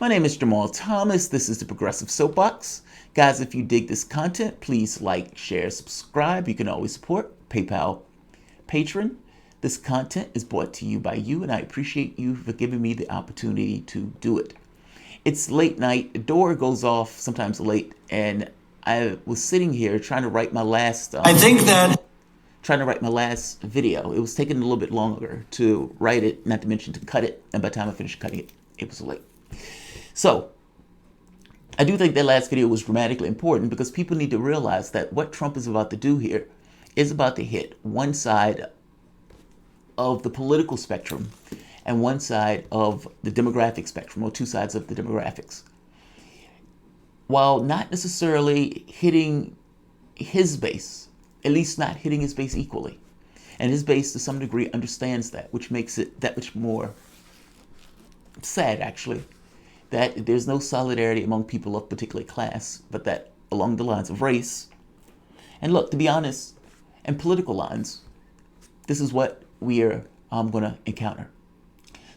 My name is Jamal Thomas. This is the Progressive Soapbox. Guys, if you dig this content, please like, share, subscribe. You can always support PayPal, Patreon. This content is brought to you by you, and I appreciate you for giving me the opportunity to do it. It's late night. The door goes off sometimes late, and I was sitting here trying to write my last. Trying to write my last video. It was taking a little bit longer to write it, not to mention to cut it. And by the time I finished cutting it, it was late. So I do think that last video was dramatically important because people need to realize that what Trump is about to do here is about to hit one side of the political spectrum and one side of the demographic spectrum, or two sides of the demographics, while not necessarily hitting his base, at least not hitting his base equally. And his base to some degree understands that, which makes it that much more sad, actually, that there's no solidarity among people of particular class, but that along the lines of race. And look, to be honest, and political lines, this is what we are going to encounter.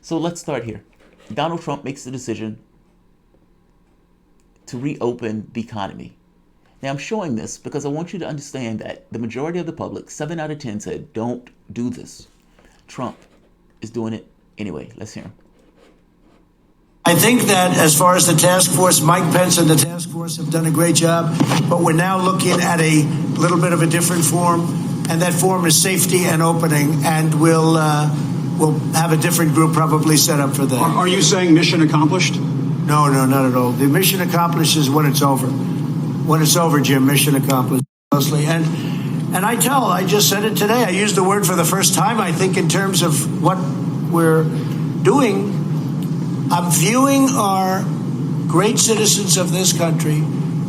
So let's start here. Donald Trump makes the decision to reopen the economy. Now, I'm showing this because I want you to understand that the majority of the public, 7 out of 10, said, don't do this. Trump is doing it anyway. Let's hear him. I think that as far as the task force, Mike Pence and the task force have done a great job, but we're now looking at a little bit of a different form, and that form is safety and opening, and we'll have a different group probably set up for that. Are you saying mission accomplished? No, not at all. The mission accomplished is when it's over. When it's over, Jim, mission accomplished. Mostly. And I just said it today. I used the word for the first time, I think, in terms of what we're doing. I'm viewing our great citizens of this country,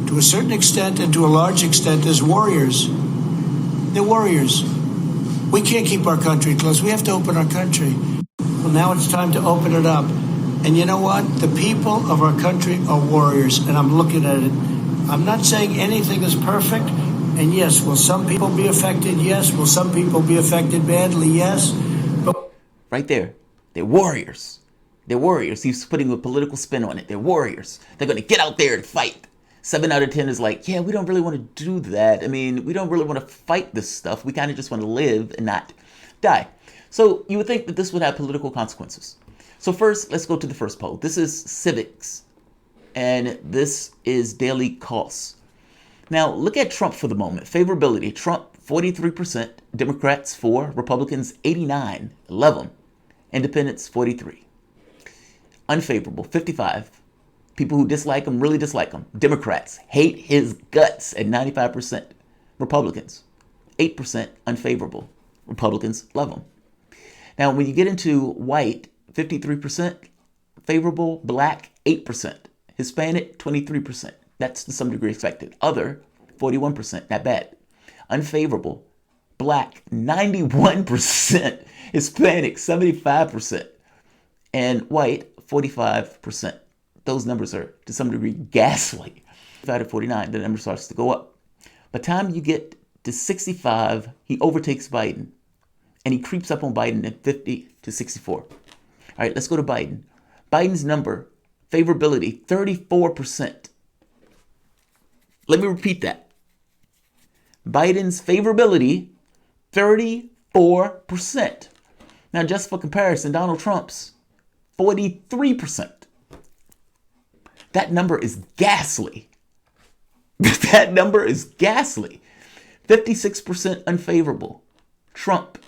to a certain extent and to a large extent, as warriors. They're warriors. We can't keep our country closed. We have to open our country. Well, now it's time to open it up. And you know what? The people of our country are warriors, and I'm looking at it. I'm not saying anything is perfect, and yes, will some people be affected? Yes. Will some people be affected badly? Yes. But right there, they're warriors. They're warriors. He's putting a political spin on it. They're warriors. They're going to get out there and fight. 7 out of 10 is like, yeah, we don't really want to do that. I mean, we don't really want to fight this stuff. We kind of just want to live and not die. So you would think that this would have political consequences. So first, let's go to the first poll. This is civics. And this is daily costs. Now, look at Trump for the moment. Favorability. Trump, 43%. Democrats, 4. Republicans, 89. 11. Independents, 43. Unfavorable, 55. People who dislike him really dislike him. Democrats hate his guts at 95%. Republicans, 8% unfavorable. Republicans love him. Now, when you get into white, 53% favorable. Black, 8%. Hispanic, 23%. That's to some degree affected. Other, 41%. Not bad. Unfavorable. Black, 91%. Hispanic, 75%. And white, 45%. Those numbers are to some degree ghastly. 5 to 49, the number starts to go up. By the time you get to 65, he overtakes Biden. And he creeps up on Biden at 50 to 64. All right, let's go to Biden. Biden's number, favorability, 34%. Let me repeat that. Biden's favorability, 34%. Now, just for comparison, Donald Trump's, 43%. That number is ghastly. That number is ghastly. 56% unfavorable. Trump,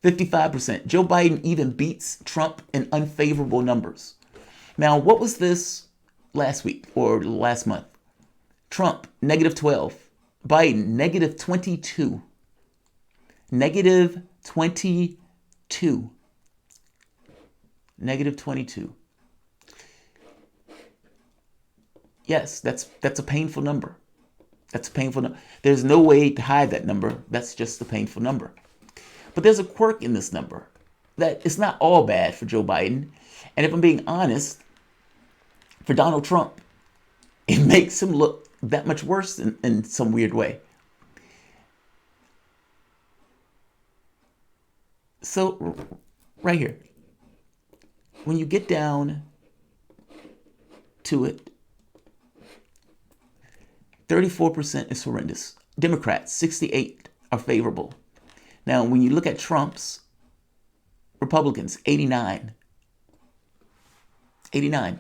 55%. Joe Biden even beats Trump in unfavorable numbers. Now, what was this last week or last month? Trump, -12. Biden, -22. -22. -22. Yes, that's a painful number. That's a painful number. There's no way to hide that number. That's just a painful number. But there's a quirk in this number that it's not all bad for Joe Biden. And if I'm being honest, for Donald Trump, it makes him look that much worse in some weird way. So right here, when you get down to it, 34% is horrendous. Democrats, 68 are favorable. Now, when you look at Trump's, Republicans, 89. 89.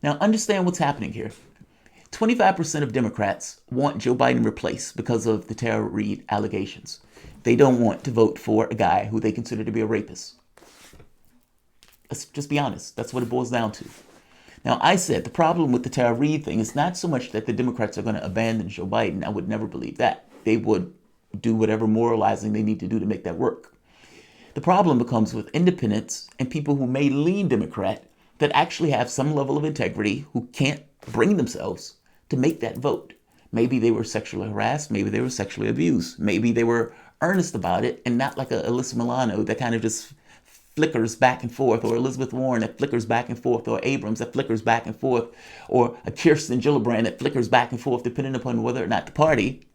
Now, understand what's happening here. 25% of Democrats want Joe Biden replaced because of the Tara Reid allegations. They don't want to vote for a guy who they consider to be a rapist. Let's just be honest. That's what it boils down to. Now, I said the problem with the Tara Reid thing is not so much that the Democrats are going to abandon Joe Biden. I would never believe that. They would do whatever moralizing they need to do to make that work. The problem becomes with independents and people who may lean Democrat that actually have some level of integrity, who can't bring themselves to make that vote. Maybe they were sexually harassed. Maybe they were sexually abused. Maybe they were earnest about it and not like a Alyssa Milano that kind of just flickers back and forth, or Elizabeth Warren that flickers back and forth, or Abrams that flickers back and forth, or a Kirsten Gillibrand that flickers back and forth depending upon whether or not the party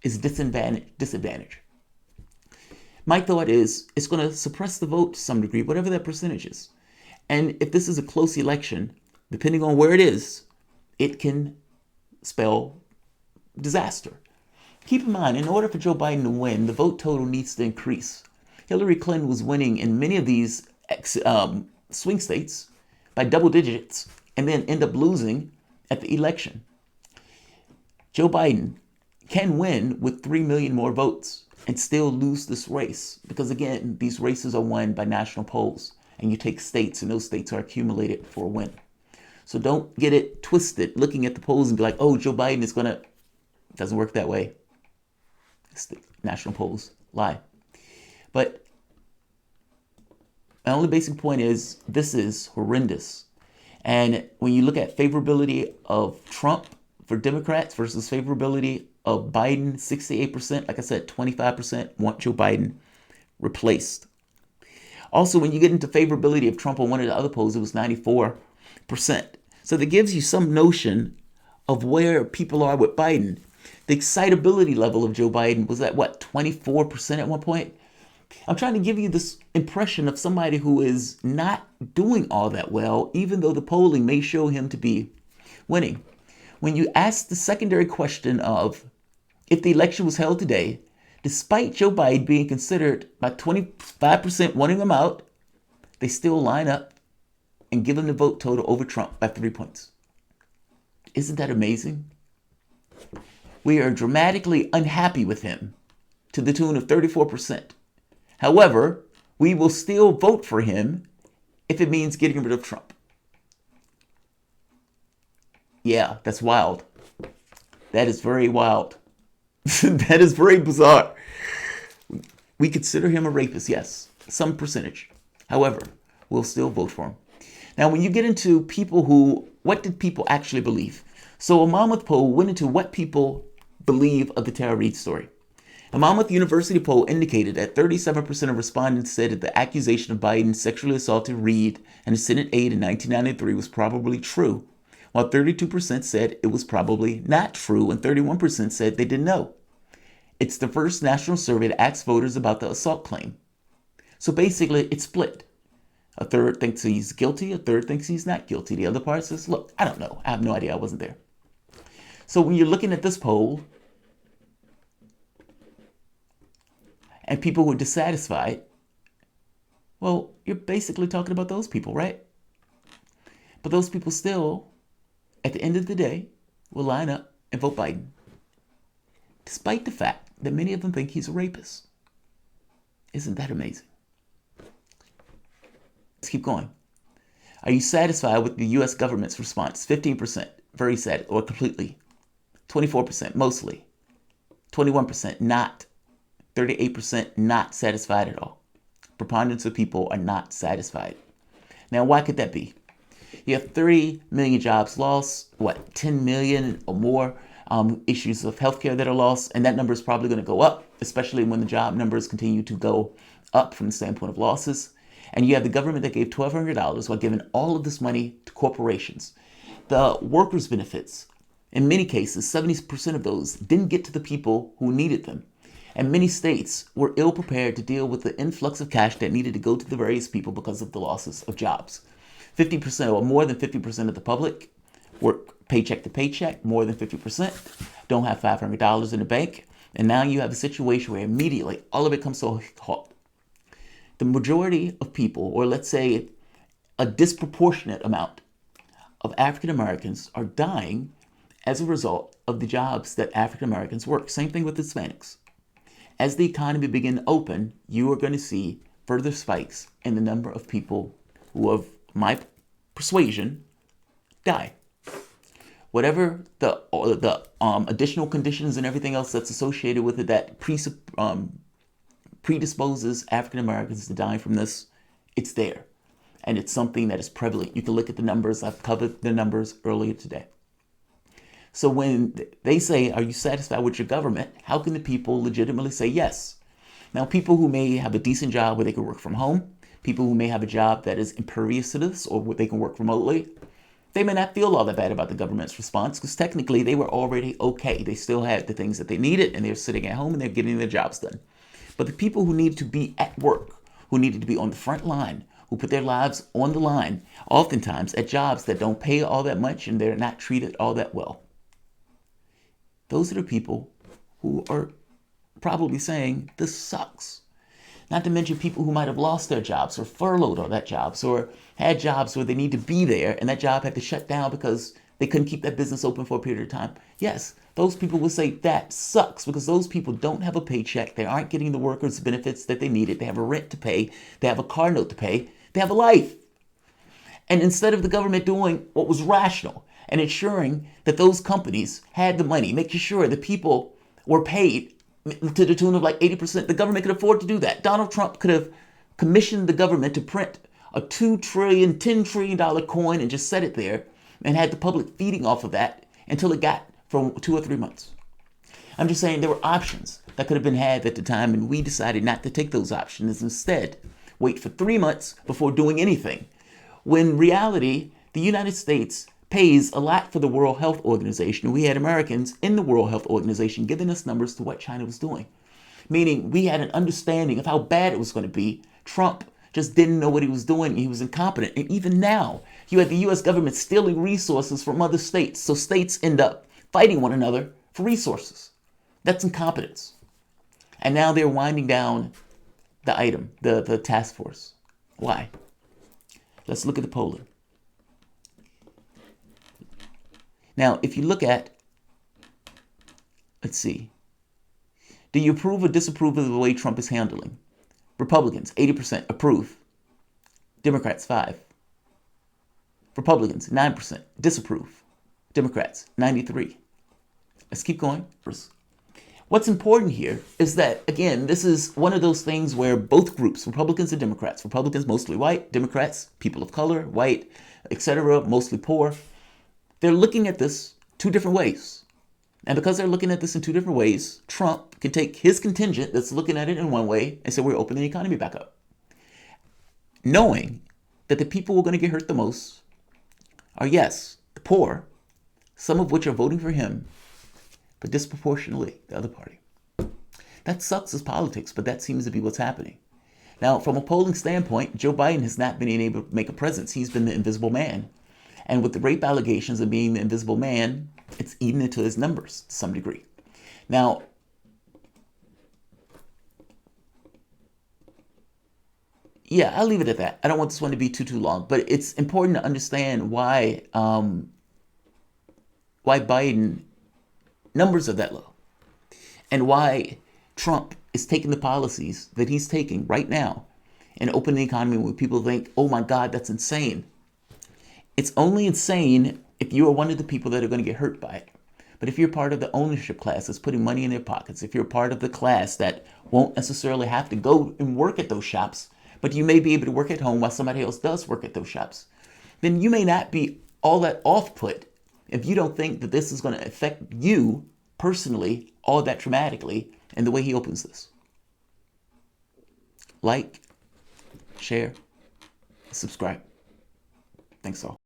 is disadvantaged. My thought is it's going to suppress the vote to some degree, whatever that percentage is. And if this is a close election, depending on where it is, it can spell disaster. Keep in mind, in order for Joe Biden to win, the vote total needs to increase. Hillary Clinton was winning in many of these swing states by double digits and then end up losing at the election. Joe Biden can win with 3 million more votes and still lose this race because, again, these races are won by national polls, and you take states and those states are accumulated for a win. So don't get it twisted looking at the polls and be like, oh, Joe Biden is going to... It doesn't work that way. It's the national polls lie. But my only basic point is this is horrendous. And when you look at favorability of Trump for Democrats versus favorability of Biden, 68%, like I said, 25% want Joe Biden replaced. Also, when you get into favorability of Trump on one of the other polls, it was 94%. So that gives you some notion of where people are with Biden. The excitability level of Joe Biden was at, 24% at one point? I'm trying to give you this impression of somebody who is not doing all that well, even though the polling may show him to be winning. When you ask the secondary question of if the election was held today, despite Joe Biden being considered by 25% wanting him out, they still line up and give him the vote total over Trump by 3 points. Isn't that amazing? We are dramatically unhappy with him to the tune of 34%. However, we will still vote for him if it means getting rid of Trump. Yeah, that's wild. That is very wild. That is very bizarre. We consider him a rapist, yes, some percentage. However, we'll still vote for him. Now, when you get into what did people actually believe? So a Monmouth poll went into what people believe of the Tara Reid story. A Monmouth University poll indicated that 37% of respondents said that the accusation of Biden sexually assaulted Reade and a Senate aide in 1993 was probably true, while 32% said it was probably not true and 31% said they didn't know. It's the first national survey to ask voters about the assault claim. So basically, it's split. A third thinks he's guilty, a third thinks he's not guilty. The other part says, look, I don't know. I have no idea. I wasn't there. So when you're looking at this poll, and people who are dissatisfied, well, you're basically talking about those people, right? But those people still, at the end of the day, will line up and vote Biden, despite the fact that many of them think he's a rapist. Isn't that amazing? Let's keep going. Are you satisfied with the U.S. government's response? 15%, very sad, or completely. 24%, mostly. 21%, not. 38% not satisfied at all. Preponderance of people are not satisfied. Now, why could that be? You have 30 million jobs lost, 10 million or more issues of healthcare that are lost, and that number is probably going to go up, especially when the job numbers continue to go up from the standpoint of losses. And you have the government that gave $1,200 while giving all of this money to corporations. The workers' benefits, in many cases, 70% of those didn't get to the people who needed them. And many states were ill-prepared to deal with the influx of cash that needed to go to the various people because of the losses of jobs. 50% or more than 50% of the public work paycheck to paycheck. More than 50% don't have $500 in the bank. And now you have a situation where immediately all of it comes to a halt. The majority of people, or let's say a disproportionate amount of African Americans, are dying as a result of the jobs that African Americans work. Same thing with Hispanics. As the economy begins to open, you are going to see further spikes in the number of people who, of my persuasion, die. Whatever the additional conditions and everything else that's associated with it that predisposes African Americans to dying from this, it's there. And it's something that is prevalent. You can look at the numbers. I've covered the numbers earlier today. So when they say, are you satisfied with your government? How can the people legitimately say yes? Now, people who may have a decent job where they can work from home, people who may have a job that is impervious to this or where they can work remotely, they may not feel all that bad about the government's response because technically they were already okay. They still had the things that they needed and they're sitting at home and they're getting their jobs done. But the people who needed to be at work, who needed to be on the front line, who put their lives on the line, oftentimes at jobs that don't pay all that much and they're not treated all that well. Those are the people who are probably saying, this sucks. Not to mention people who might have lost their jobs or furloughed on that jobs or had jobs where they need to be there and that job had to shut down because they couldn't keep that business open for a period of time. Yes, those people will say that sucks because those people don't have a paycheck. They aren't getting the workers' benefits that they needed. They have a rent to pay. They have a car note to pay. They have a life. And instead of the government doing what was rational and ensuring that those companies had the money, making sure the people were paid to the tune of like 80%, the government could afford to do that. Donald Trump could have commissioned the government to print a $2 trillion, $10 trillion coin and just set it there and had the public feeding off of that until it got for 2 or 3 months. I'm just saying there were options that could have been had at the time, and we decided not to take those options. Instead, wait for 3 months before doing anything. When in reality, the United States pays a lot for the World Health Organization. We had Americans in the World Health Organization giving us numbers to what China was doing. Meaning we had an understanding of how bad it was going to be. Trump just didn't know what he was doing. He was incompetent. And even now, you had the U.S. government stealing resources from other states. So states end up fighting one another for resources. That's incompetence. And now they're winding down the task force. Why? Let's look at the polling. Now, if you look at, let's see, do you approve or disapprove of the way Trump is handling? Republicans, 80% approve. Democrats, 5%. Republicans, 9% disapprove. Democrats, 93%. Let's keep going. What's important here is that, again, this is one of those things where both groups, Republicans and Democrats, Republicans mostly white, Democrats, people of color, white, etc., mostly poor, they're looking at this 2 different ways. And because they're looking at this in 2 different ways, Trump can take his contingent that's looking at it in one way and say, we're opening the economy back up. Knowing that the people who are going to get hurt the most are, yes, the poor, some of which are voting for him, but disproportionately the other party. That sucks as politics, but that seems to be what's happening. Now, from a polling standpoint, Joe Biden has not been able to make a presence. He's been the invisible man. And with the rape allegations of being the invisible man, it's eaten into his numbers to some degree. Now, yeah, I'll leave it at that. I don't want this one to be too long, but it's important to understand why Biden numbers are that low and why Trump is taking the policies that he's taking right now and opening the economy where people think, oh my God, that's insane. It's only insane if you are one of the people that are going to get hurt by it. But if you're part of the ownership class that's putting money in their pockets, if you're part of the class that won't necessarily have to go and work at those shops, but you may be able to work at home while somebody else does work at those shops, then you may not be all that off-put if you don't think that this is going to affect you personally all that dramatically in the way he opens this. Like, share, subscribe. Thanks all.